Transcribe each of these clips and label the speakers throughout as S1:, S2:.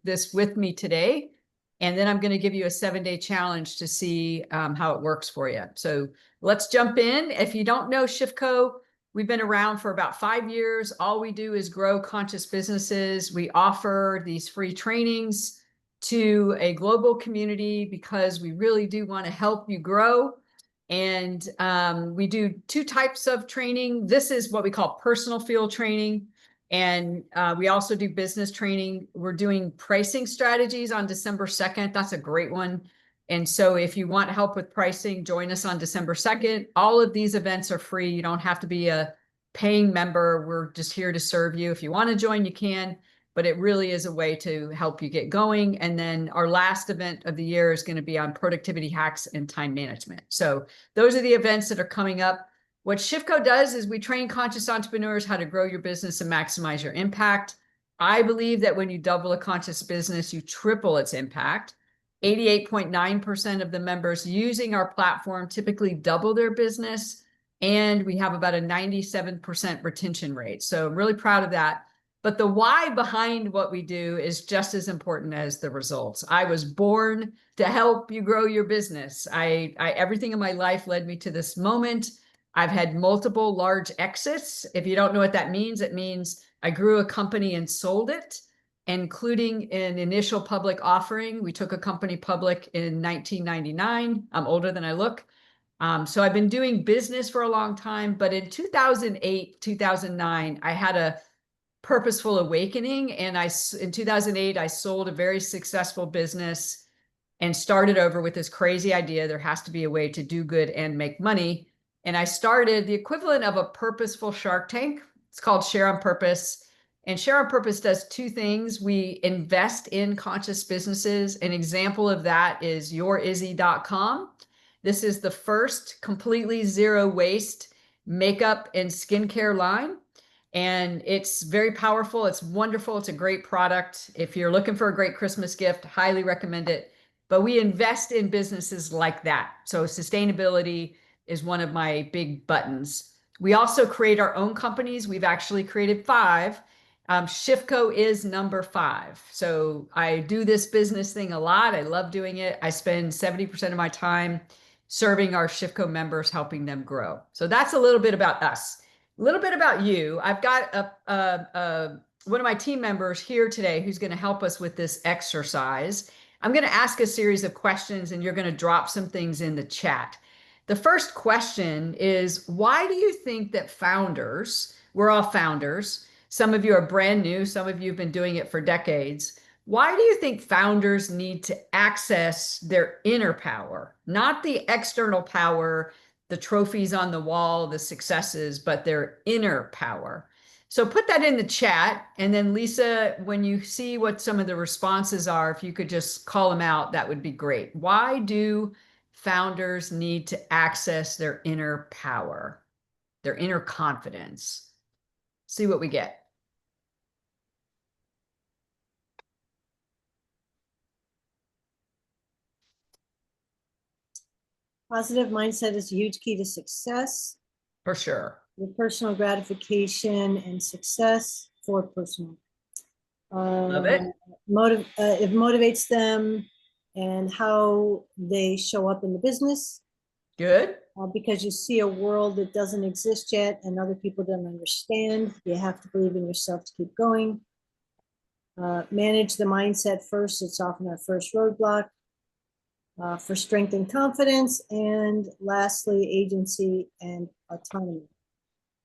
S1: this with me today. And then I'm going to give you a 7-day challenge to see how it works for you. So let's jump in. If you don't know Shiftco, we've been around for about 5 years. All we do is grow conscious businesses. We offer these free trainings to a global community because we really do want to help you grow. And we do 2 types of training. This is what we call personal field training. And we also do business training. We're doing pricing strategies on December 2nd. That's a great one. And so if you want help with pricing, join us on December 2nd. All of these events are free. You don't have to be a paying member. We're just here to serve you. If you want to join, you can, but it really is a way to help you get going. And then our last event of the year is going to be on productivity hacks and time management. So those are the events that are coming up. What Shiftco does is we train conscious entrepreneurs how to grow your business and maximize your impact. I believe that when you double a conscious business, you triple its impact. 88.9% of the members using our platform typically double their business, and we have about a 97% retention rate. So I'm really proud of that. But the why behind what we do is just as important as the results. I was born to help you grow your business. Everything in my life led me to this moment. I've had multiple large exits. If you don't know what that means, it means I grew a company and sold it, including an initial public offering. We took a company public in 1999. I'm older than I look. So I've been doing business for a long time, but in 2008, 2009, I had a purposeful awakening. And in 2008, I sold a very successful business and started over with this crazy idea. There has to be a way to do good and make money. And I started the equivalent of a purposeful Shark Tank. It's called Share on Purpose. And Share on Purpose does 2 things. We invest in conscious businesses. An example of that is yourizzy.com. This is the first completely zero waste makeup and skincare line. And it's very powerful. It's wonderful. It's a great product. If you're looking for a great Christmas gift, highly recommend it. But we invest in businesses like that. So sustainability is one of my big buttons. We also create our own companies. We've actually created 5. Shiftco is number 5. So I do this business thing a lot. I love doing it. I spend 70% of my time serving our Shiftco members, helping them grow. So that's a little bit about us. A little bit about you. I've got one of my team members here today who's going to help us with this exercise. I'm going to ask a series of questions and you're going to drop some things in the chat. The first question is, why do you think that founders, we're all founders, some of you are brand new, some of you have been doing it for decades. Why do you think founders need to access their inner power, not the external power, the trophies on the wall, the successes, but their inner power? So put that in the chat. And then Lisa, when you see what some of the responses are, if you could just call them out, that would be great. Why do founders need to access their inner power, their inner confidence? See what we get.
S2: Positive mindset is a huge key to success.
S1: For sure.
S2: Your personal gratification and success for personal.
S1: Love it.
S2: It motivates them and how they show up in the business.
S1: Good.
S2: Because you see a world that doesn't exist yet and other people don't understand. You have to believe in yourself to keep going. Manage the mindset first. It's often our first roadblock. For strength and confidence. And lastly, agency and autonomy.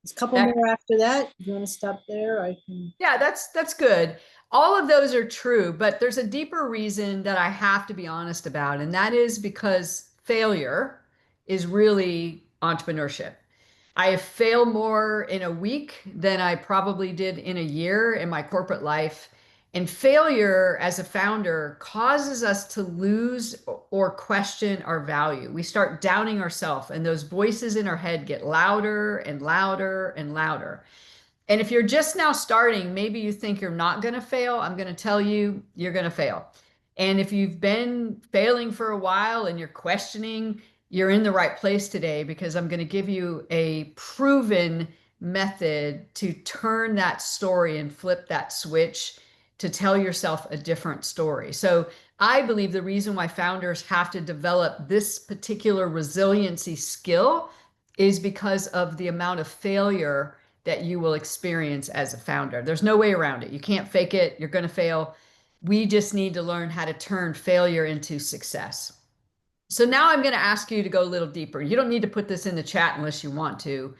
S2: There's a couple more after that. If you want to stop there, I can.
S1: Yeah, that's good. All of those are true, but there's a deeper reason that I have to be honest about, and that is because failure is really entrepreneurship. I have failed more in a week than I probably did in a year in my corporate life. And failure as a founder causes us to lose or question our value. We start doubting ourselves, and those voices in our head get louder and louder and louder. And if you're just now starting, maybe you think you're not going to fail. I'm going to tell you, you're going to fail. And if you've been failing for a while and you're questioning, you're in the right place today, because I'm going to give you a proven method to turn that story and flip that switch to tell yourself a different story. So I believe the reason why founders have to develop this particular resiliency skill is because of the amount of failure that you will experience as a founder. There's no way around it. You can't fake it. You're going to fail. We just need to learn how to turn failure into success. So now I'm going to ask you to go a little deeper. You don't need to put this in the chat unless you want to,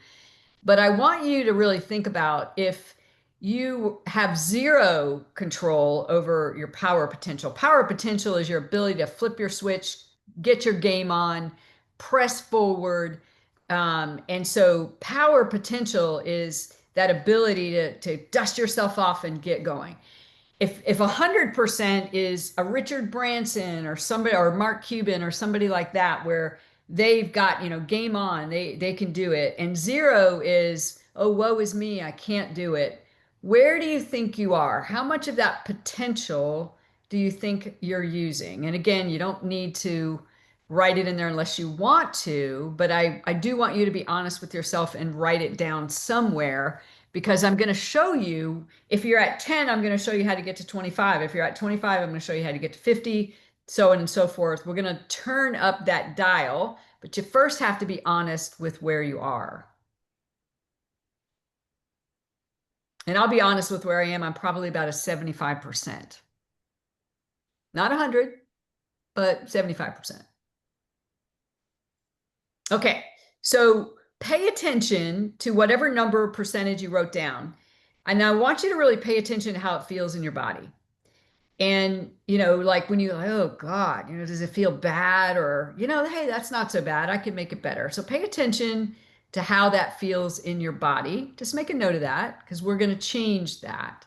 S1: but I want you to really think about if you have zero control over your power potential. Power potential is your ability to flip your switch, get your game on, press forward. And so power potential is that ability to dust yourself off and get going. If 100% is a Richard Branson or somebody, or Mark Cuban or somebody like that, where they've got, game on, they can do it, and zero is, oh, woe is me, I can't do it. Where do you think you are? How much of that potential do you think you're using? And again, you don't need to write it in there unless you want to, but I do want you to be honest with yourself and write it down somewhere, because I'm going to show you, if you're at 10, I'm going to show you how to get to 25. If you're at 25, I'm going to show you how to get to 50, so on and so forth. We're going to turn up that dial, but you first have to be honest with where you are. And I'll be honest with where I am. I'm probably about a 75%. Not 100, but 75%. Okay, so pay attention to whatever number percentage you wrote down. And I want you to really pay attention to how it feels in your body. And, like when you, oh God, does it feel bad? Or, hey, that's not so bad. I can make it better. So pay attention to how that feels in your body. Just make a note of that, because we're going to change that.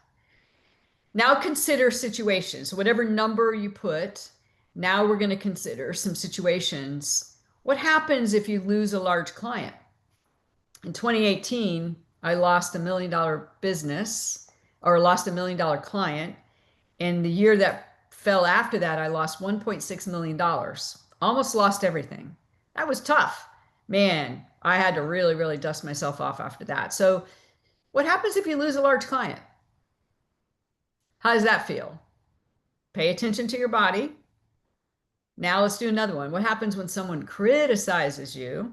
S1: Now consider situations. So whatever number you put, now we're going to consider some situations. What happens if you lose a large client? In 2018, I lost $1 million business, or lost $1 million client. And the year that fell after that, I lost $1.6 million. Almost lost everything. That was tough. Man, I had to really, really dust myself off after that. So what happens if you lose a large client? How does that feel? Pay attention to your body. Now let's do another one. What happens when someone criticizes you?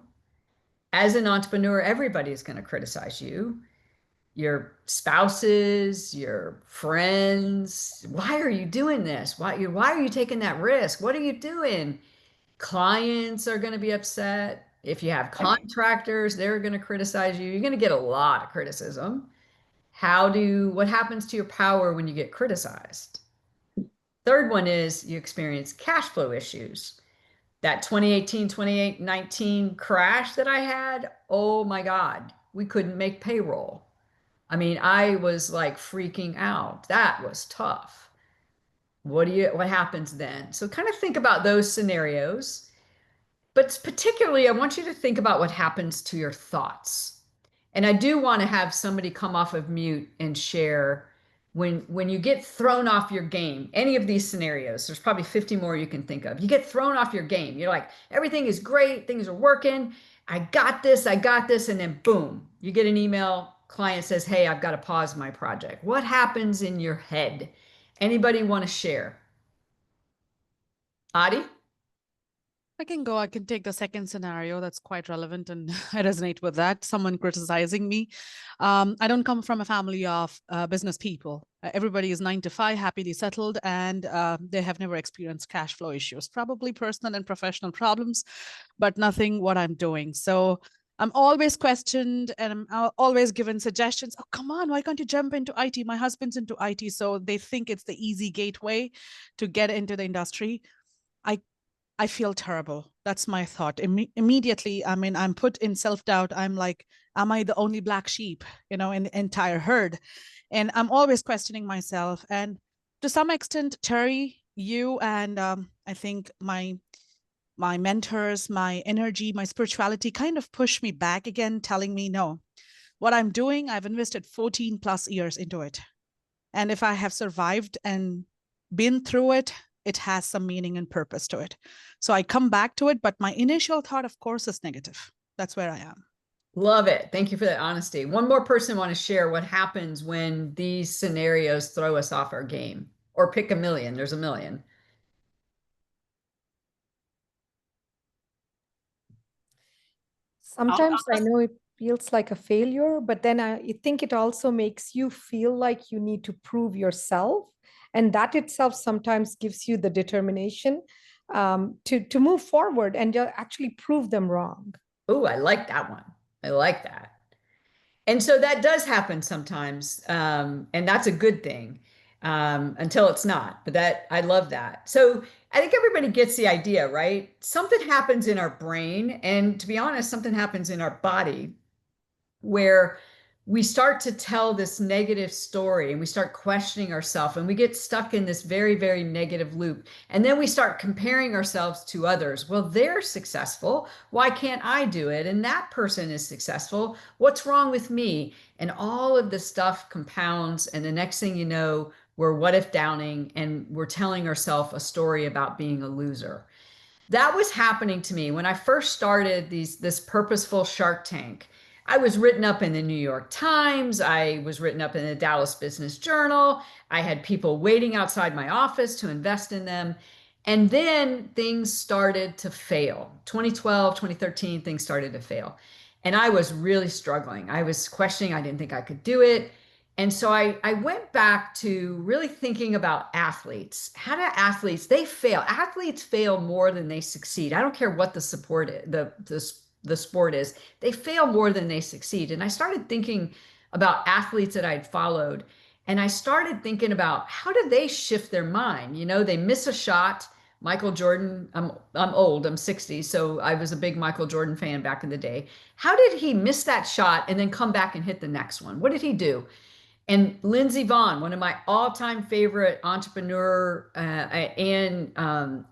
S1: As an entrepreneur, everybody's going to criticize you. Your spouses, your friends. Why are you doing this? Why are you taking that risk? What are you doing? Clients are going to be upset. If you have contractors, they're going to criticize you. You're going to get a lot of criticism. What happens to your power when you get criticized? Third one is you experience cash flow issues. That 2018, 2019 crash that I had, oh my God, we couldn't make payroll. I mean, I was like freaking out. That was tough. What happens then? So kind of think about those scenarios, but particularly I want you to think about what happens to your thoughts. And I do want to have somebody come off of mute and share when you get thrown off your game, any of these scenarios. There's probably 50 more you can think of. You get thrown off your game. You're like, everything is great, things are working. I got this, and then boom, you get an email, client says, hey, I've got to pause my project. What happens in your head? Anybody want to share? Adi?
S3: I can go. I can take the second scenario. That's quite relevant, and I resonate with that. Someone criticizing me. I don't come from a family of business people. Everybody is 9 to 5, happily settled, and they have never experienced cash flow issues. Probably personal and professional problems, but nothing what I'm doing. So I'm always questioned, and I'm always given suggestions. Oh, come on, why can't you jump into IT? My husband's into IT, so they think it's the easy gateway to get into the industry. I feel terrible. That's my thought. Immediately, I mean, I'm put in self-doubt. I'm like, am I the only black sheep, in the entire herd? And I'm always questioning myself. And to some extent, Terry, you and I think my mentors, my energy, my spirituality kind of push me back again, telling me, no, what I'm doing, I've invested 14 plus years into it. And if I have survived and been through it, it has some meaning and purpose to it. So I come back to it, but my initial thought, of course, is negative. That's where I am.
S1: Love it. Thank you for that honesty. One more person want to share what happens when these scenarios throw us off our game, or pick a million. There's a million.
S4: Sometimes I know it feels like a failure, but then I think it also makes you feel like you need to prove yourself. And that itself sometimes gives you the determination to move forward and actually prove them wrong.
S1: Oh, I like that one. I like that. And so that does happen sometimes, and that's a good thing, until it's not. But that I love that. So I think everybody gets the idea, right? Something happens in our brain, and to be honest, something happens in our body where we start to tell this negative story and we start questioning ourselves and we get stuck in this very, very negative loop. And then we start comparing ourselves to others. Well, they're successful. Why can't I do it? And that person is successful. What's wrong with me? And all of this stuff compounds. And the next thing you know, we're what if downing and we're telling ourselves a story about being a loser. That was happening to me when I first started this purposeful Shark Tank. I was written up in the New York Times. I was written up in the Dallas Business Journal. I had people waiting outside my office to invest in them. And then things started to fail. 2012, 2013, things started to fail. And I was really struggling. I was questioning, I didn't think I could do it. And so I went back to really thinking about athletes. How do athletes, they fail. Athletes fail more than they succeed. I don't care what the support is, the sport is. They fail more than they succeed. And I started thinking about athletes that I'd followed. And I started thinking about how did they shift their mind? You know, they miss a shot. Michael Jordan, I'm old, I'm 60, so I was a big Michael Jordan fan back in the day. How did he miss that shot and then come back and hit the next one? What did he do? And Lindsey Vonn, one of my all-time favorite entrepreneur and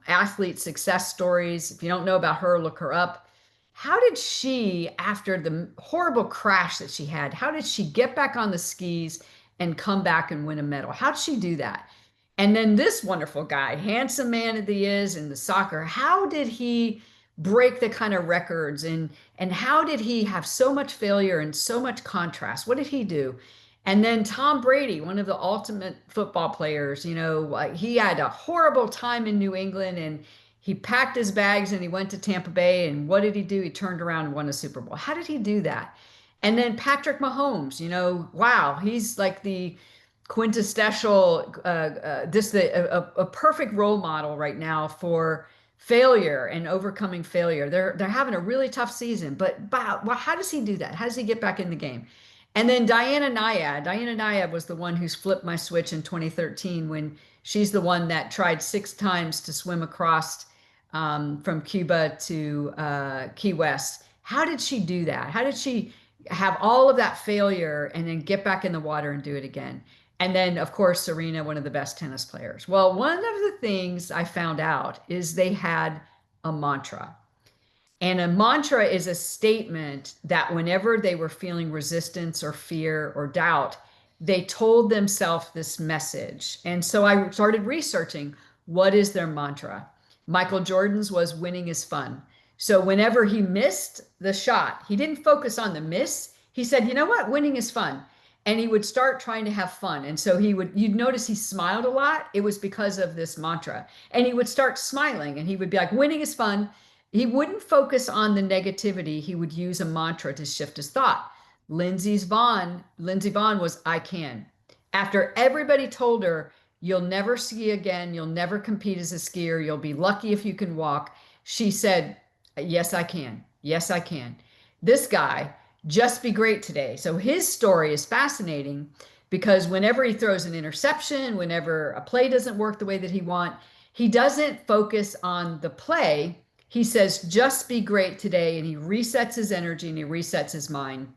S1: athlete success stories. If you don't know about her, look her up. How did she, after the horrible crash that she had, how did she get back on the skis and come back and win a medal? How did she do that? And then this wonderful guy, handsome man that he is in the soccer, how did he break the kind of records and how did he have so much failure and so much contrast? What did he do? And then Tom Brady, one of the ultimate football players, you know, he had a horrible time in New England and he packed his bags and he went to Tampa Bay. And what did he do? He turned around and won a Super Bowl. How did he do that? And then Patrick Mahomes, you know, wow, he's like the quintessential, a perfect role model right now for failure and overcoming failure. They're having a really tough season, but wow, well, how does he do that? How does he get back in the game? And then Diana Nyad. Diana Nyad was the one who's flipped my switch in 2013 when she's the one that tried 6 times to swim across from Cuba to Key West. How did she do that? How did she have all of that failure and then get back in the water and do it again? And then, of course, Serena, one of the best tennis players. Well, one of the things I found out is they had a mantra. And a mantra is a statement that whenever they were feeling resistance or fear or doubt, they told themselves this message. And so I started researching what is their mantra. Michael Jordan's was winning is fun. So whenever he missed the shot, he didn't focus on the miss. He said, you know what? Winning is fun. And he would start trying to have fun. And so you'd notice he smiled a lot. It was because of this mantra. And he would start smiling and he would be like, winning is fun. He wouldn't focus on the negativity. He would use a mantra to shift his thought. Lindsey Vonn was, I can. After everybody told her, you'll never ski again, you'll never compete as a skier, you'll be lucky if you can walk, she said, yes, I can. Yes, I can. This guy, just be great today. So his story is fascinating because whenever he throws an interception, whenever a play doesn't work the way that he wants, he doesn't focus on the play. He says, just be great today. And he resets his energy and he resets his mind.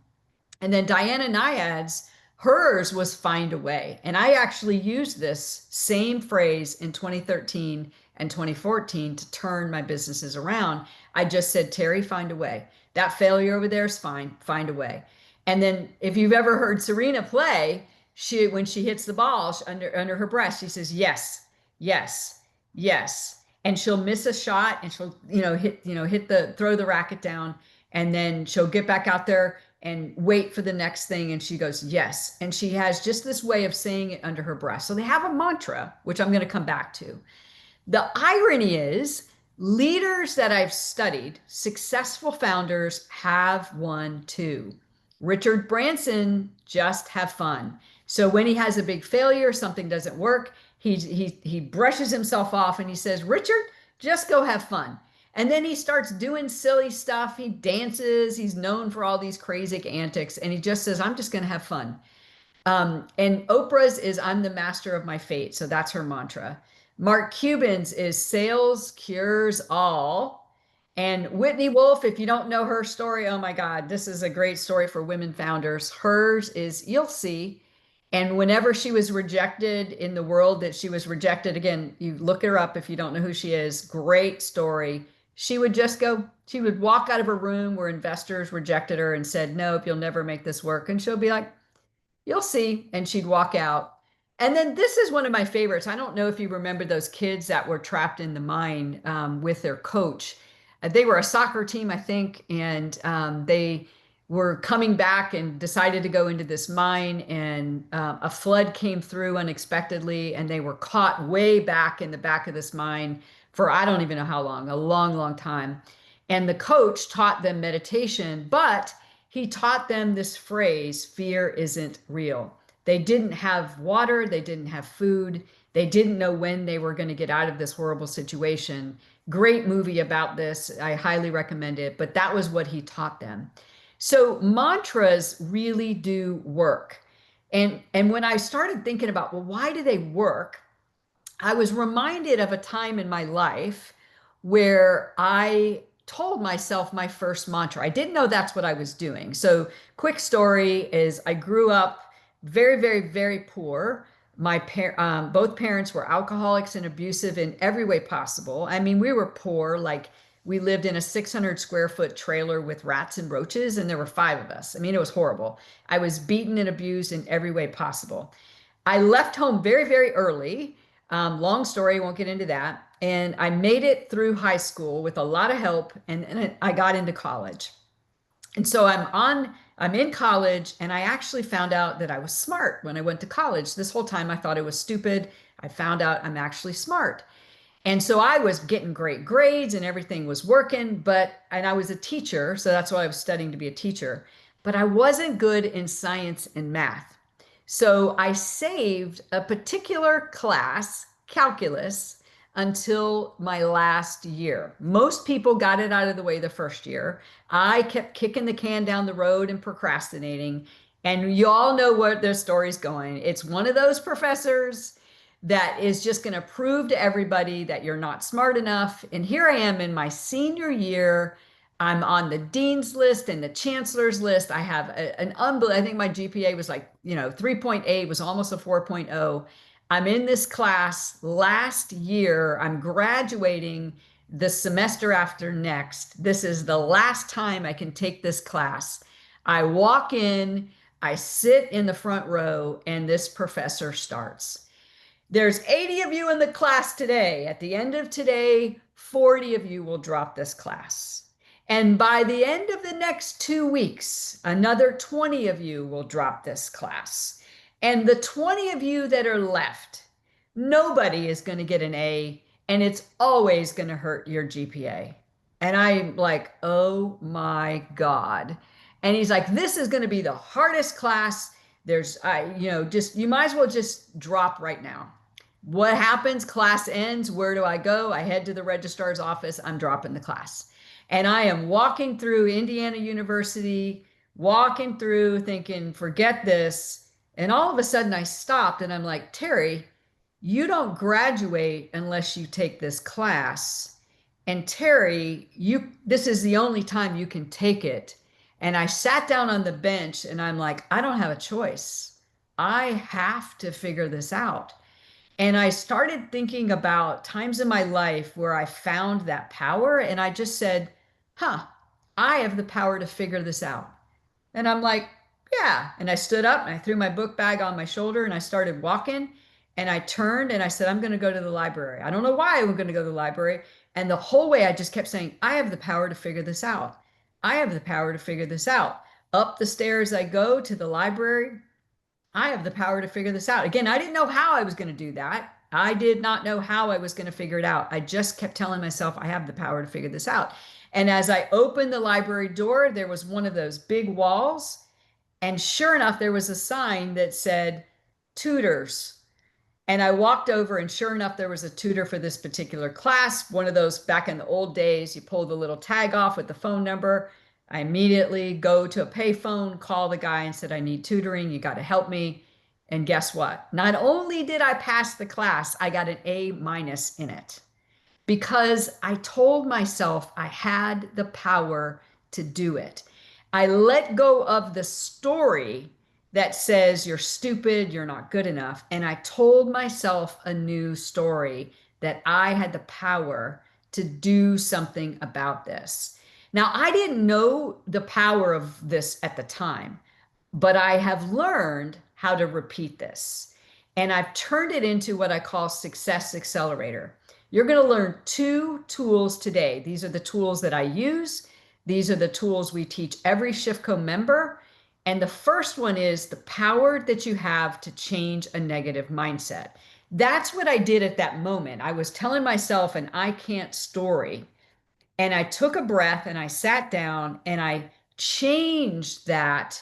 S1: And then Diana Nyad's, hers was find a way. And I actually used this same phrase in 2013 and 2014 to turn my businesses around. I just said, Terry, find a way. That failure over there is fine. Find a way. And then if you've ever heard Serena play, when she hits the ball under her breath, she says, yes, yes, yes. And she'll miss a shot and she'll, throw the racket down And then she'll get back out there and wait for the next thing. And she goes, yes. And she has just this way of saying it under her breath. So they have a mantra, which I'm going to come back to. The irony is, leaders that I've studied, successful founders, have one too. Richard Branson, just have fun. So when he has a big failure, something doesn't work, he brushes himself off and he says, Richard, just go have fun. And then he starts doing silly stuff. He dances. He's known for all these crazy antics. And he just says, I'm just going to have fun. And Oprah's is I'm the master of my fate. So that's her mantra. Mark Cuban's is sales cures all. And Whitney Wolf, if you don't know her story, oh my God, this is a great story for women founders. Hers is you'll see. And whenever she was rejected in the world that she was rejected, again, you look her up if you don't know who she is, great story. She would just go, she would walk out of her room where investors rejected her and said, nope, you'll never make this work. And she'll be like, you'll see. And she'd walk out. And then this is one of my favorites. I don't know if you remember those kids that were trapped in the mine with their coach. They were a soccer team, I think, and they were coming back and decided to go into this mine, and a flood came through unexpectedly, and they were caught way back in the back of this mine for I don't even know how long, a long, long time. And the coach taught them meditation, but he taught them this phrase, fear isn't real. They didn't have water, they didn't have food, they didn't know when they were going to get out of this horrible situation. Great movie about this. I highly recommend it, but that was what he taught them. So mantras really do work. And when I started thinking about, well, why do they work? I was reminded of a time in my life where I told myself my first mantra. I didn't know that's what I was doing. So quick story is I grew up very, very, very poor. Both parents were alcoholics and abusive in every way possible. I mean, we were poor, like we lived in a 600 square foot trailer with rats and roaches, and there were 5 of us. I mean, it was horrible. I was beaten and abused in every way possible. I left home very, very early. Long story, won't get into that. And I made it through high school with a lot of help, and I got into college. And so I'm in college, and I actually found out that I was smart when I went to college. This whole time I thought I was stupid. I found out I'm actually smart. And so I was getting great grades and everything was working, and I was a teacher, so that's why I was studying to be a teacher, but I wasn't good in science and math. So I saved a particular class, calculus, until my last year. Most people got it out of the way the first year. I kept kicking the can down the road and procrastinating. And you all know where their story's going. It's one of those professors that is just going to prove to everybody that you're not smart enough. And here I am in my senior year. I'm on the dean's list and the chancellor's list. I have an unbelievable, I think my GPA was like, 3.8, was almost a 4.0. I'm in this class last year. I'm graduating the semester after next. This is the last time I can take this class. I walk in, I sit in the front row, and this professor starts. There's 80 of you in the class today. At the end of today, 40 of you will drop this class. And by the end of the next 2 weeks, another 20 of you will drop this class. And the 20 of you that are left, nobody is going to get an A, and it's always going to hurt your GPA. And I'm like, oh my God. And he's like, this is going to be the hardest class. You might as well just drop right now. What happens? Class ends. Where do I go? I head to the registrar's office. I'm dropping the class. And I am walking through Indiana University, walking through thinking, forget this. And all of a sudden I stopped and I'm like, Terry, you don't graduate unless you take this class. And Terry, this is the only time you can take it. And I sat down on the bench and I'm like, I don't have a choice. I have to figure this out. And I started thinking about times in my life where I found that power, and I just said, I have the power to figure this out. And I'm like, yeah. And I stood up and I threw my book bag on my shoulder and I started walking, and I turned and I said, I'm going to go to the library. I don't know why I'm going to go to the library. And the whole way I just kept saying, I have the power to figure this out. I have the power to figure this out. Up the stairs I go to the library. I have the power to figure this out. Again, I didn't know how I was going to do that. I did not know how I was going to figure it out. I just kept telling myself I have the power to figure this out. And as I opened the library door, there was one of those big walls. And sure enough, there was a sign that said tutors. And I walked over, and sure enough, there was a tutor for this particular class. One of those back in the old days, you pull the little tag off with the phone number. I immediately go to a payphone, call the guy and said, I need tutoring. You got to help me. And guess what? Not only did I pass the class, I got an A- in it because I told myself I had the power to do it. I let go of the story that says you're stupid, you're not good enough. And I told myself a new story that I had the power to do something about this. Now, I didn't know the power of this at the time, but I have learned how to repeat this. And I've turned it into what I call Success Accelerator. You're going to learn 2 tools today. These are the tools that I use. These are the tools we teach every ShiftCo member. And the first one is the power that you have to change a negative mindset. That's what I did at that moment. I was telling myself an I can't story. And I took a breath and I sat down and I changed that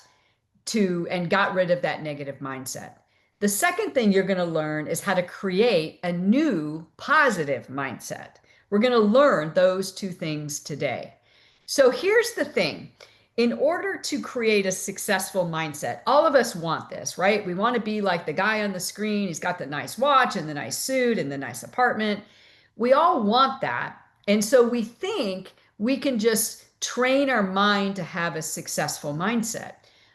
S1: and got rid of that negative mindset. The second thing you're going to learn is how to create a new positive mindset. We're going to learn those 2 things today. So here's the thing. In order to create a successful mindset, all of us want this, right? We want to be like the guy on the screen. He's got the nice watch and the nice suit and the nice apartment. We all want that. And so we think we can just train our mind to have a successful mindset.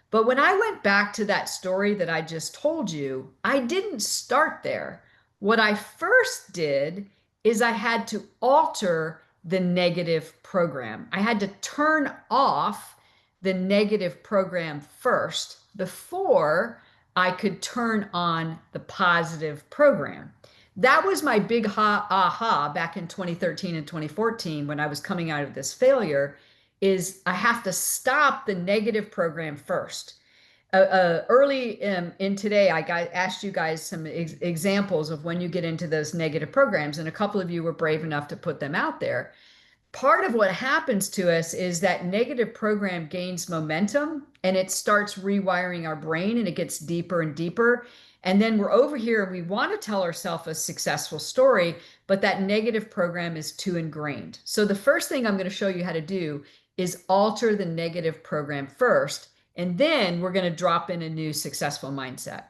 S1: But when I went back to that story that I just told you, I didn't start there. What I first did is I had to alter the negative program. I had to turn off the negative program first before I could turn on the positive program. That was my big aha back in 2013 and 2014 when I was coming out of this failure is I have to stop the negative program first. Early in today, I asked you guys some examples of when you get into those negative programs, and a couple of you were brave enough to put them out there. Part of what happens to us is that negative program gains momentum and it starts rewiring our brain and it gets deeper and deeper. And then we're over here and we want to tell ourselves a successful story, but that negative program is too ingrained. So the first thing I'm going to show you how to do is alter the negative program first, and then we're going to drop in a new successful mindset.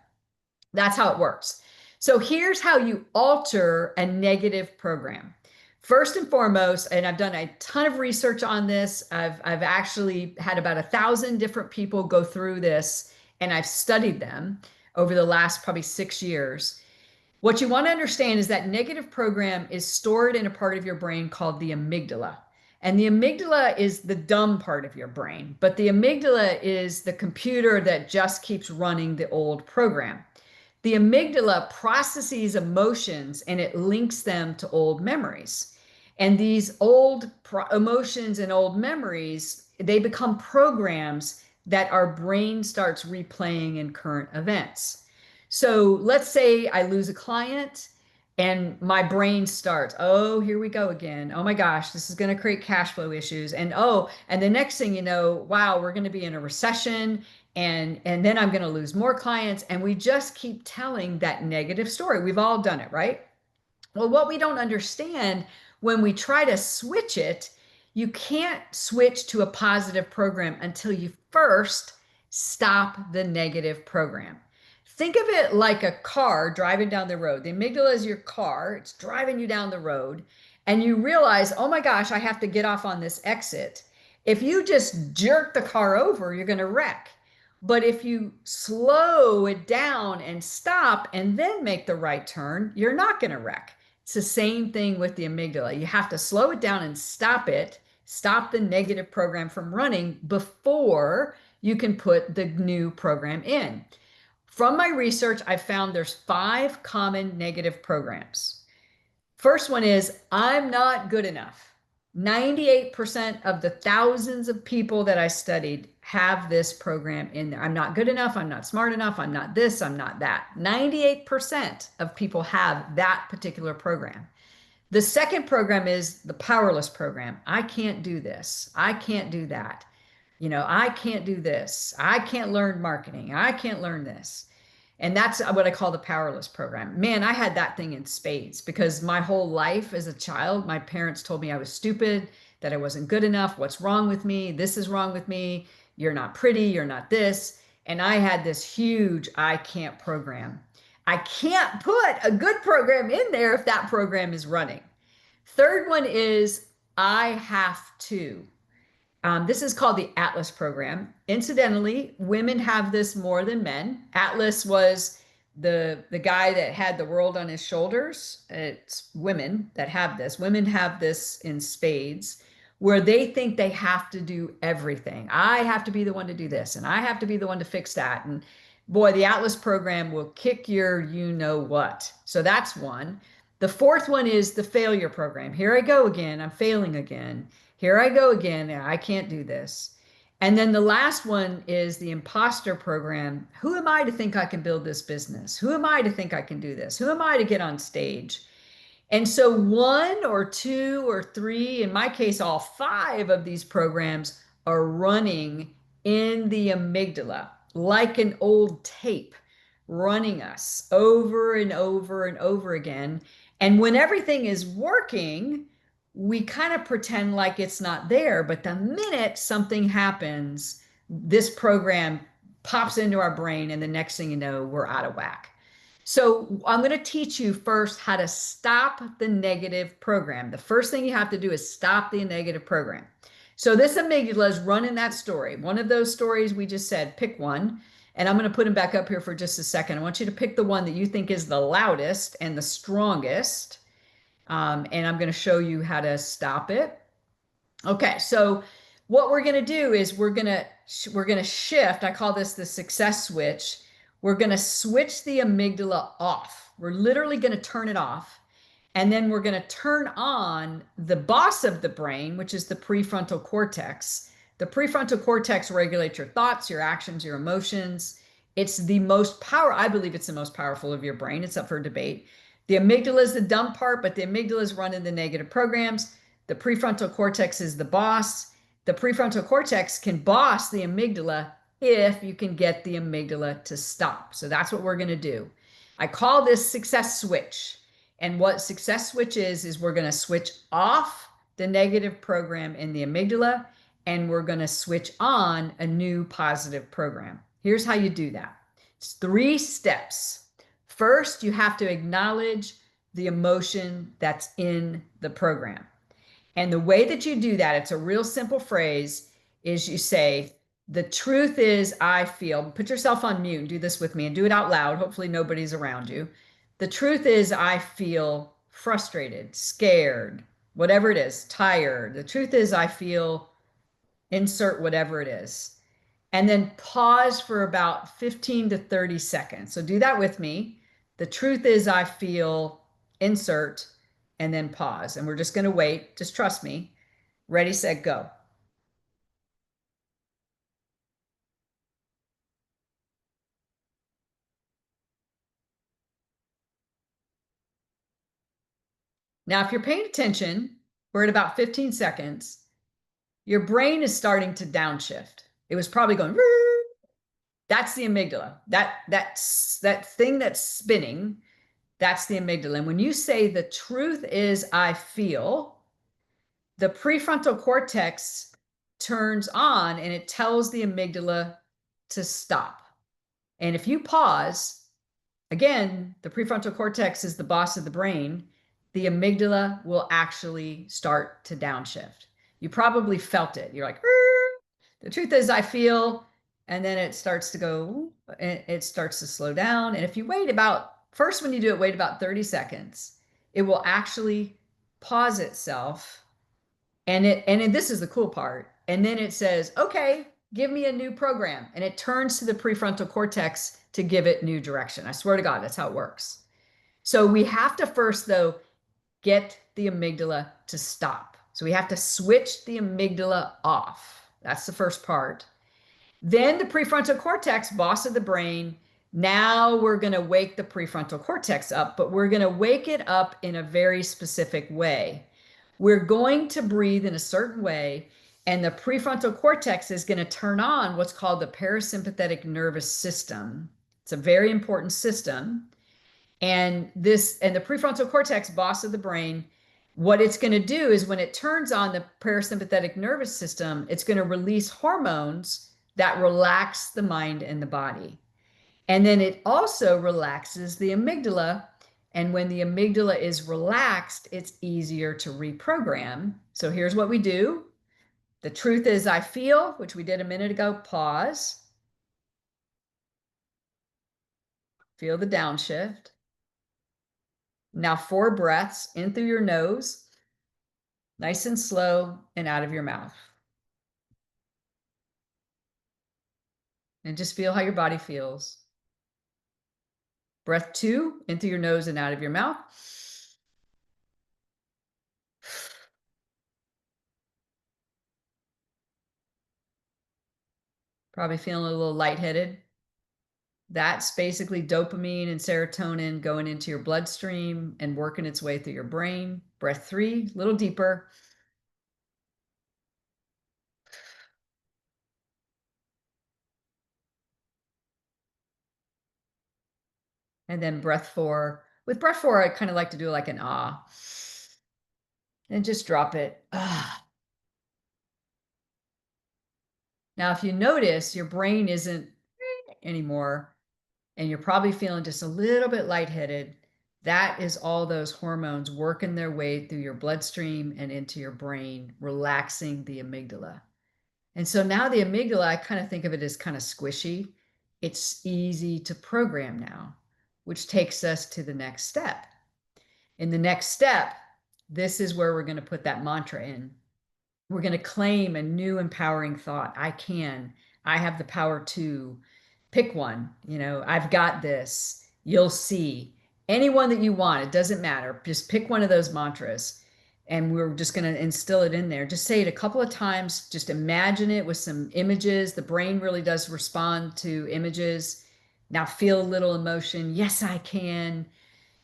S1: That's how it works. So here's how you alter a negative program. First and foremost, and I've done a ton of research on this. I've actually had about 1,000 different people go through this, and I've studied them over the last probably 6 years. What you want to understand is that negative program is stored in a part of your brain called the amygdala. And the amygdala is the dumb part of your brain, but the amygdala is the computer that just keeps running the old program. The amygdala processes emotions and it links them to old memories. And these old emotions and old memories, they become programs that our brain starts replaying in current events. So let's say I lose a client and my brain starts, oh, here we go again. Oh my gosh, this is going to create cash flow issues. And and the next thing you know, wow, we're going to be in a recession and then I'm going to lose more clients. And we just keep telling that negative story. We've all done it, right? Well, what we don't understand when we try to switch it, you can't switch to a positive program until you first stop the negative program. Think of it like a car driving down the road. The amygdala is your car. It's driving you down the road. And you realize, oh my gosh, I have to get off on this exit. If you just jerk the car over, you're going to wreck. But if you slow it down and stop and then make the right turn, you're not going to wreck. It's the same thing with the amygdala. You have to slow it down and stop it, stop the negative program from running before you can put the new program in. From my research, I found there's 5 common negative programs. First one is, I'm not good enough. 98% of the thousands of people that I studied have this program in there. I'm not good enough. I'm not smart enough. I'm not this. I'm not that. 98% of people have that particular program. The second program is the powerless program. I can't do this. I can't do that. You know, I can't do this. I can't learn marketing. I can't learn this. And that's what I call the powerless program. Man, I had that thing in spades because my whole life as a child, my parents told me I was stupid, that I wasn't good enough. What's wrong with me? This is wrong with me. You're not pretty. You're not this. And I had this huge I can't program. I can't put a good program in there if that program is running. Third one is I have to. This is called the Atlas program. Incidentally, women have this more than men. Atlas was the guy that had the world on his shoulders. It's women that have this. Women have this in spades, where they think they have to do everything. I have to be the one to do this, and I have to be the one to fix that. And boy, the Atlas program will kick your you know what. So that's one. The fourth one is the failure program. Here I go again. I'm failing again. Here I go again. I can't do this. And then the last one is the imposter program. Who am I to think I can build this business? Who am I to think I can do this? Who am I to get on stage? And so one or two or three, in my case, all five of these programs are running in the amygdala like an old tape, running us over and over and over again. And when everything is working, we kind of pretend like it's not there. But the minute something happens, this program pops into our brain, and the next thing you know, we're out of whack. So I'm going to teach you first how to stop the negative program. The first thing you have to do is stop the negative program. So this amygdala is running that story. One of those stories we just said, pick one. And I'm going to put them back up here for just a second. I want you to pick the one that you think is the loudest and the strongest. And I'm going to show you how to stop it. Okay, so what we're going to do is we're going to shift. I call this the success switch. We're going to switch the amygdala off. We're literally going to turn it off. And then we're going to turn on the boss of the brain, which is the prefrontal cortex. The prefrontal cortex regulates your thoughts, your actions, your emotions. It's the most I believe it's the most powerful of your brain. It's up for debate. The amygdala is the dumb part, but the amygdala is running the negative programs. The prefrontal cortex is the boss. The prefrontal cortex can boss the amygdala if you can get the amygdala to stop. So that's what we're going to do. I call this success switch. And what success switch is we're going to switch off the negative program in the amygdala, and we're going to switch on a new positive program. Here's how you do that. It's 3 steps. First, you have to acknowledge the emotion that's in the program. And the way that you do that, it's a real simple phrase, is you say, the truth is I feel, put yourself on mute and do this with me and do it out loud. Hopefully nobody's around you. The truth is I feel frustrated, scared, whatever it is, tired. The truth is I feel, insert whatever it is. And then pause for about 15 to 30 seconds. So do that with me. The truth is I feel, insert, and then pause. And we're just going to wait. Just trust me. Ready, set, go. Now, if you're paying attention, we're at about 15 seconds. Your brain is starting to downshift. It was probably going, that's the amygdala. That thing that's spinning, that's the amygdala. And when you say the truth is I feel, the prefrontal cortex turns on and it tells the amygdala to stop. And if you pause, again, the prefrontal cortex is the boss of the brain, the amygdala will actually start to downshift. You probably felt it. You're like, the truth is I feel, and then it starts to go, it starts to slow down. And if you wait first when you do it, wait about 30 seconds, it will actually pause itself. And this is the cool part. And then it says, okay, give me a new program. And it turns to the prefrontal cortex to give it new direction. I swear to God, that's how it works. So we have to first, though, get the amygdala to stop. So we have to switch the amygdala off. That's the first part. Then the prefrontal cortex, boss of the brain. Now we're going to wake the prefrontal cortex up, but we're going to wake it up in a very specific way. We're going to breathe in a certain way, and the prefrontal cortex is going to turn on what's called the parasympathetic nervous system. It's a very important system. And the prefrontal cortex, boss of the brain, what it's going to do is when it turns on the parasympathetic nervous system, it's going to release hormones that relax the mind and the body. And then it also relaxes the amygdala. And when the amygdala is relaxed, it's easier to reprogram. So here's what we do. The truth is I feel, which we did a minute ago. Pause. Feel the downshift. Now 4 breaths in through your nose, nice and slow, and out of your mouth. And just feel how your body feels. Breath 2, in through your nose and out of your mouth. Probably feeling a little lightheaded. That's basically dopamine and serotonin going into your bloodstream and working its way through your brain. Breath 3, a little deeper. And then breath 4. With breath 4, I kind of like to do like an ah. And just drop it. Ah. Now, if you notice, your brain isn't anymore, and you're probably feeling just a little bit lightheaded, that is all those hormones working their way through your bloodstream and into your brain, relaxing the amygdala. And so now the amygdala, I kind of think of it as kind of squishy. It's easy to program now, which takes us to the next step. In the next step, this is where we're going to put that mantra in. We're going to claim a new empowering thought. I can. I have the power to. Pick one. I've got this. You'll see. Any one that you want. It doesn't matter. Just pick one of those mantras. And we're just going to instill it in there. Just say it a couple of times. Just imagine it with some images. The brain really does respond to images. Now feel a little emotion. Yes, I can.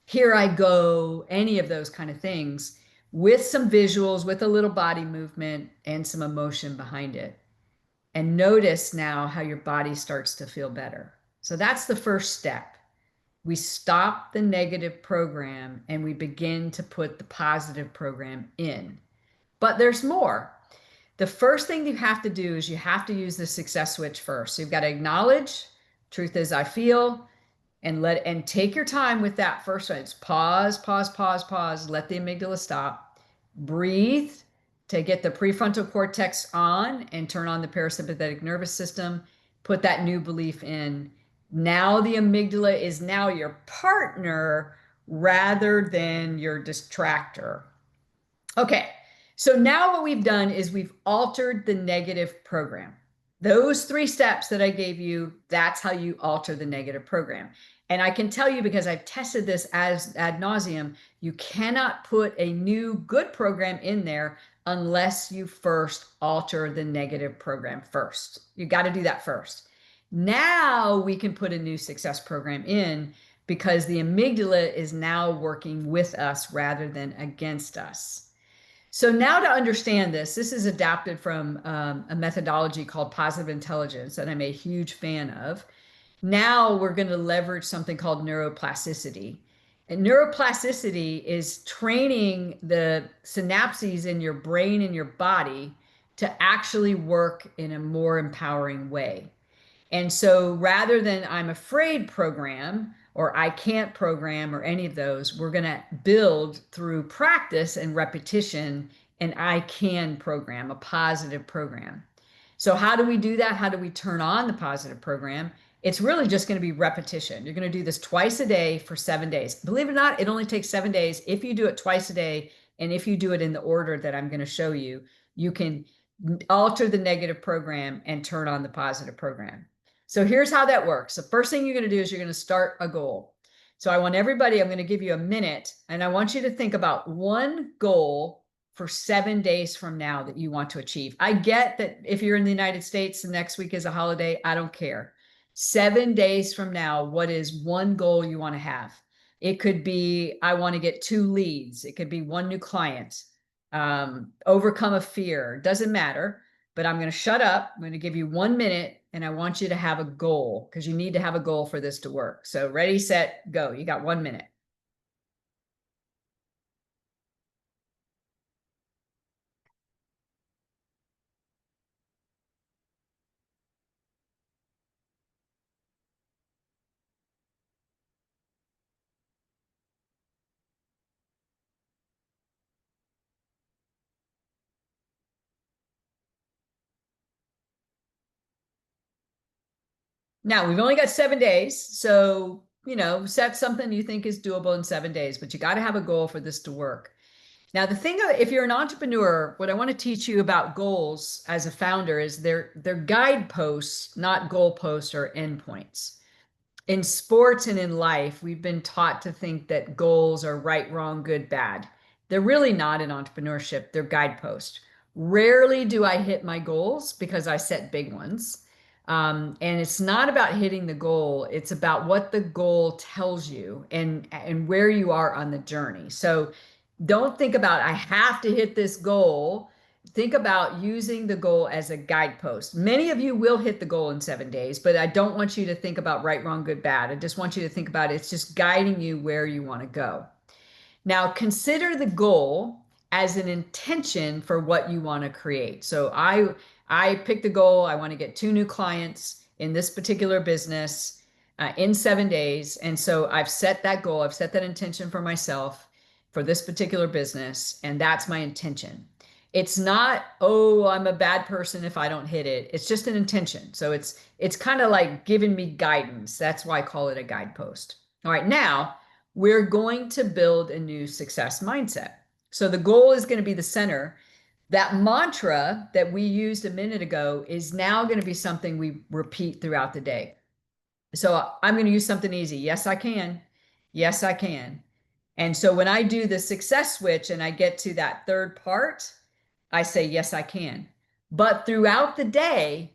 S1: Here I go. Any of those kind of things, with some visuals, with a little body movement and some emotion behind it. And notice now how your body starts to feel better. So that's the first step. We stop the negative program and we begin to put the positive program in. But there's more. The first thing you have to do is you have to use the success switch first. So you've got to acknowledge, truth is I feel, and take your time with that first one. It's pause, pause, pause, pause. Let the amygdala stop. Breathe to get the prefrontal cortex on and turn on the parasympathetic nervous system. Put that new belief in. Now the amygdala is now your partner rather than your distractor. Okay, so now what we've done is we've altered the negative program. Those 3 steps that I gave you, that's how you alter the negative program. And I can tell you, because I've tested this as ad nauseum, you cannot put a new good program in there unless you first alter the negative program first. You got to do that first. Now we can put a new success program in because the amygdala is now working with us rather than against us. So now to understand this is adapted from a methodology called positive intelligence that I'm a huge fan of. Now we're going to leverage something called neuroplasticity. And neuroplasticity is training the synapses in your brain and your body to actually work in a more empowering way. And so rather than I'm afraid program or I can't program or any of those, we're going to build through practice and repetition an I can program, a positive program. So how do we do that? How do we turn on the positive program? It's really just going to be repetition. You're going to do this twice a day for 7 days. Believe it or not, it only takes 7 days. If you do it twice a day, and if you do it in the order that I'm going to show you, you can alter the negative program and turn on the positive program. So here's how that works. The first thing you're going to do is you're going to start a goal. So I want everybody, I'm going to give you a minute, and I want you to think about one goal for 7 days from now that you want to achieve? I get that if you're in the United States, the next week is a holiday. I don't care. 7 days from now, what is one goal you want to have? It could be, I want to get 2 leads. It could be 1 new client, overcome a fear. Doesn't matter, but I'm going to shut up. I'm going to give you 1 minute and I want you to have a goal because you need to have a goal for this to work. So ready, set, go. You got 1 minute. Now we've only got 7 days. So, set something you think is doable in 7 days, but you got to have a goal for this to work. Now, the thing, if you're an entrepreneur, what I want to teach you about goals as a founder is they're guideposts, not goalposts or endpoints. In sports and in life, we've been taught to think that goals are right, wrong, good, bad. They're really not in entrepreneurship. They're guideposts. Rarely do I hit my goals because I set big ones. And it's not about hitting the goal. It's about what the goal tells you and where you are on the journey. So don't think about, I have to hit this goal. Think about using the goal as a guidepost. Many of you will hit the goal in 7 days, but I don't want you to think about right, wrong, good, bad. I just want you to think about it's just guiding you where you want to go. Now, consider the goal as an intention for what you want to create. So I picked the goal. I want to get 2 new clients in this particular business in 7 days. And so I've set that goal. I've set that intention for myself for this particular business. And that's my intention. It's not, oh, I'm a bad person if I don't hit it. It's just an intention. So it's kind of like giving me guidance. That's why I call it a guidepost. All right, now we're going to build a new success mindset. So the goal is going to be the center. That mantra that we used a minute ago is now going to be something we repeat throughout the day. So I'm going to use something easy. Yes, I can. Yes, I can. And so when I do the success switch and I get to that third part, I say, yes, I can. But throughout the day,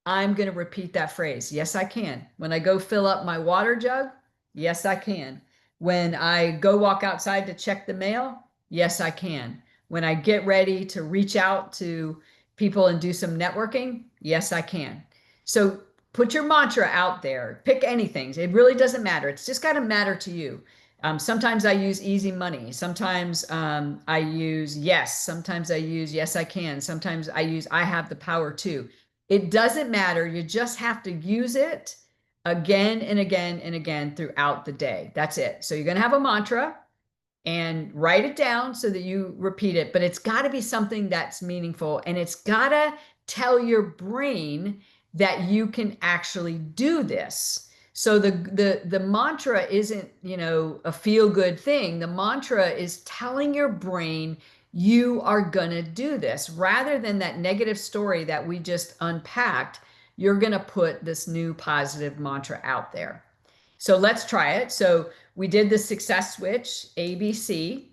S1: I'm going to repeat that phrase. Yes, I can. When I go fill up my water jug, yes, I can. When I go walk outside to check the mail, yes, I can. When I get ready to reach out to people and do some networking, yes, I can. So put your mantra out there. Pick anything. It really doesn't matter. It's just got to matter to you. Sometimes I use easy money. Sometimes I use yes. Sometimes I use yes, I can. Sometimes I use I have the power to. It doesn't matter. You just have to use it again and again and again throughout the day. That's it. So you're going to have a mantra and write it down so that you repeat it, but it's got to be something that's meaningful and it's got to tell your brain that you can actually do this. So the mantra isn't, a feel good thing. The mantra is telling your brain you are going to do this rather than that negative story that we just unpacked. You're going to put this new positive mantra out there. So let's try it. So we did the success switch, ABC.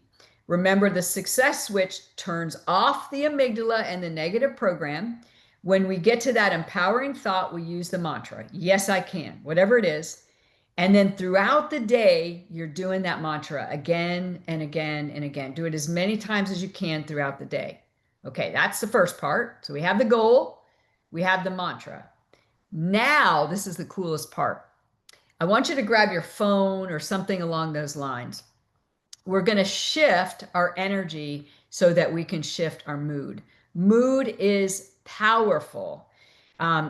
S1: Remember, the success switch turns off the amygdala and the negative program. When we get to that empowering thought, we use the mantra, yes, I can, whatever it is. And then throughout the day, you're doing that mantra again and again and again. Do it as many times as you can throughout the day. Okay, that's the first part. So we have the goal, we have the mantra. Now, this is the coolest part. I want you to grab your phone or something along those lines. We're going to shift our energy so that we can shift our mood. Mood is powerful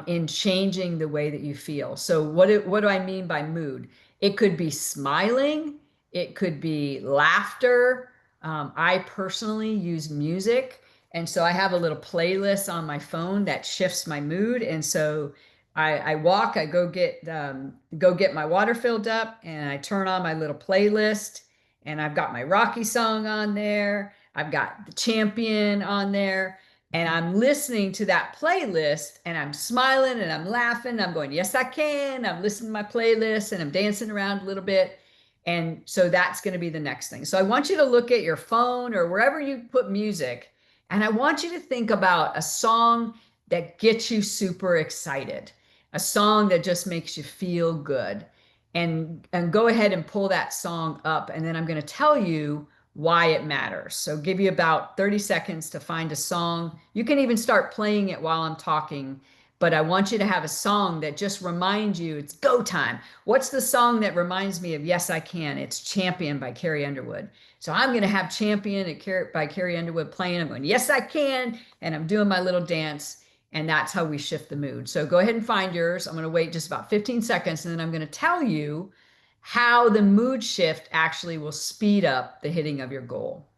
S1: in changing the way that you feel. So what do I mean by mood? It could be smiling. It could be laughter. I personally use music. And so I have a little playlist on my phone that shifts my mood. And so I walk, I go get my water filled up and I turn on my little playlist and I've got my Rocky song on there. I've got the Champion on there and I'm listening to that playlist and I'm smiling and I'm laughing. I'm going, yes, I can. I'm listening to my playlist and I'm dancing around a little bit. And so that's going to be the next thing. So I want you to look at your phone or wherever you put music, and I want you to think about a song that gets you super excited, a song that just makes you feel good. And go ahead and pull that song up, and then I'm going to tell you why it matters. So give you about 30 seconds to find a song. You can even start playing it while I'm talking, but I want you to have a song that just reminds you it's go time. What's the song that reminds me of Yes, I Can? It's Champion by Carrie Underwood. So I'm going to have Champion by Carrie Underwood playing. I'm going, Yes, I can. And I'm doing my little dance. And that's how we shift the mood. So go ahead and find yours. I'm going to wait just about 15 seconds, and then I'm going to tell you how the mood shift actually will speed up the hitting of your goal.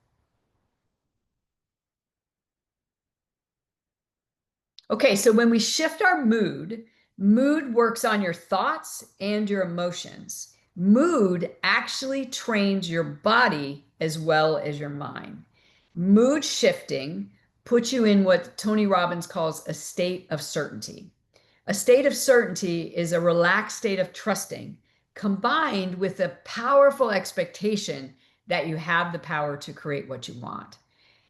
S1: Okay, so when we shift our mood, mood works on your thoughts and your emotions. Mood actually trains your body as well as your mind. Mood shifting puts you in what Tony Robbins calls a state of certainty. A state of certainty is a relaxed state of trusting combined with a powerful expectation that you have the power to create what you want.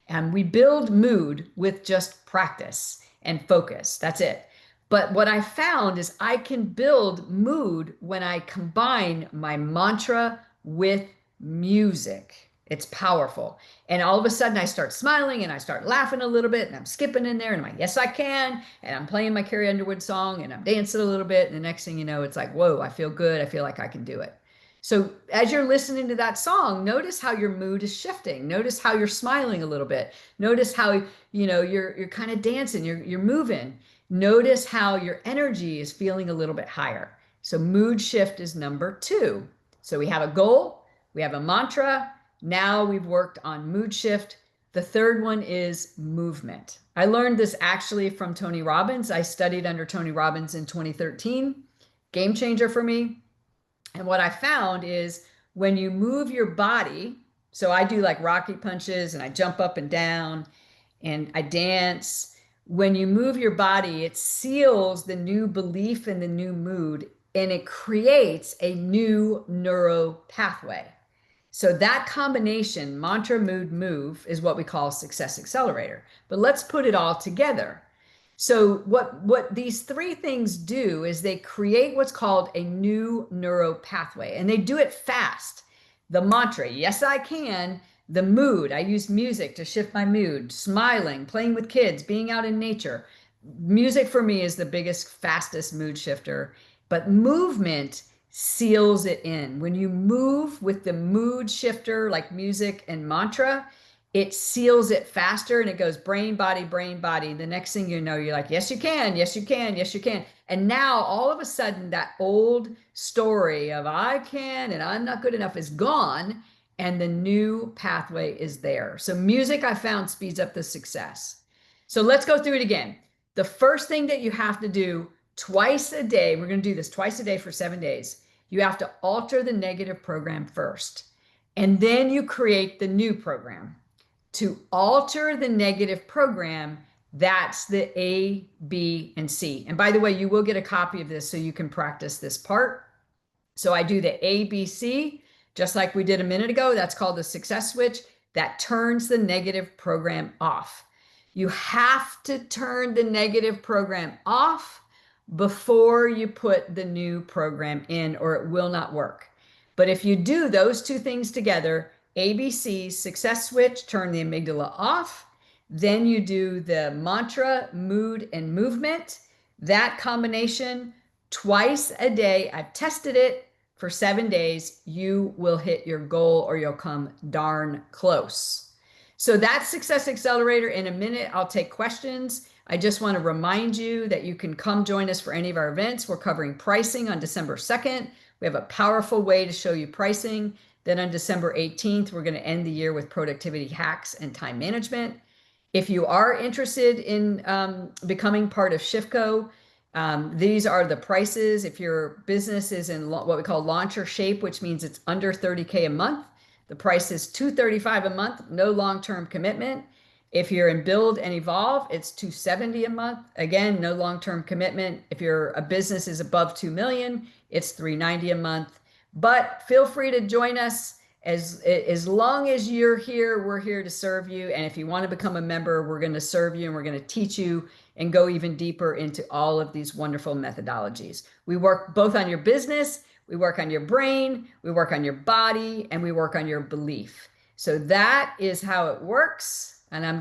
S1: And we build mood with just practice and focus. That's it. But what I found is I can build mood when I combine my mantra with music. It's powerful. And all of a sudden I start smiling and I start laughing a little bit and I'm skipping in there and I'm like, yes, I can. And I'm playing my Carrie Underwood song and I'm dancing a little bit. And the next thing you know, it's like, whoa, I feel good. I feel like I can do it. So as you're listening to that song, notice how your mood is shifting. Notice how you're smiling a little bit. Notice how, you're kind of dancing, you're moving. Notice how your energy is feeling a little bit higher. So mood shift is number 2. So we have a goal, we have a mantra. Now we've worked on mood shift. The third one is movement. I learned this actually from Tony Robbins. I studied under Tony Robbins in 2013. Game changer for me. And what I found is when you move your body, so I do like Rocky punches and I jump up and down and I dance. When you move your body, it seals the new belief and the new mood, and it creates a new neuro pathway. So that combination, mantra, mood, move, is what we call Success Accelerator. But let's put it all together. So what these 3 things do is they create what's called a new neuro pathway, and they do it fast. The mantra, yes, I can. The mood, I use music to shift my mood, smiling, playing with kids, being out in nature. Music for me is the biggest, fastest mood shifter, but movement seals it in. When you move with the mood shifter, like music and mantra, it seals it faster and it goes brain, body, brain, body. The next thing you know, you're like, yes, you can, yes, you can, yes, you can. And now all of a sudden that old story of I can and I'm not good enough is gone, and the new pathway is there. So music, I found, speeds up the success. So let's go through it again. The first thing that you have to do twice a day, we're going to do this twice a day for 7 days. You have to alter the negative program first, and then you create the new program. To alter the negative program, that's the A, B, and C. And by the way, you will get a copy of this so you can practice this part. So I do the A, B, C, just like we did a minute ago. That's called the success switch. That turns the negative program off. You have to turn the negative program off before you put the new program in, or it will not work. But if you do those 2 things together, ABC, success switch, turn the amygdala off. Then you do the mantra, mood, and movement. That combination twice a day. I've tested it for 7 days. You will hit your goal, or you'll come darn close. So that's Success Accelerator. In a minute, I'll take questions. I just want to remind you that you can come join us for any of our events. We're covering pricing on December 2nd. We have a powerful way to show you pricing. Then on December 18th, we're going to end the year with productivity hacks and time management. If you are interested in becoming part of ShiftCo, these are the prices. If your business is in what we call launcher shape, which means it's under 30K a month, the price is $235 a month, no long-term commitment. If you're in build and evolve, it's $270 a month. Again, no long-term commitment. If a business is above 2 million, it's $390 a month. but feel free to join us. As long as you're here, we're here to serve you. And if you want to become a member, we're going to serve you and we're going to teach you and go even deeper into all of these wonderful methodologies. We work both on your business, we work on your brain, we work on your body, and we work on your belief. So that is how it works. And I'm going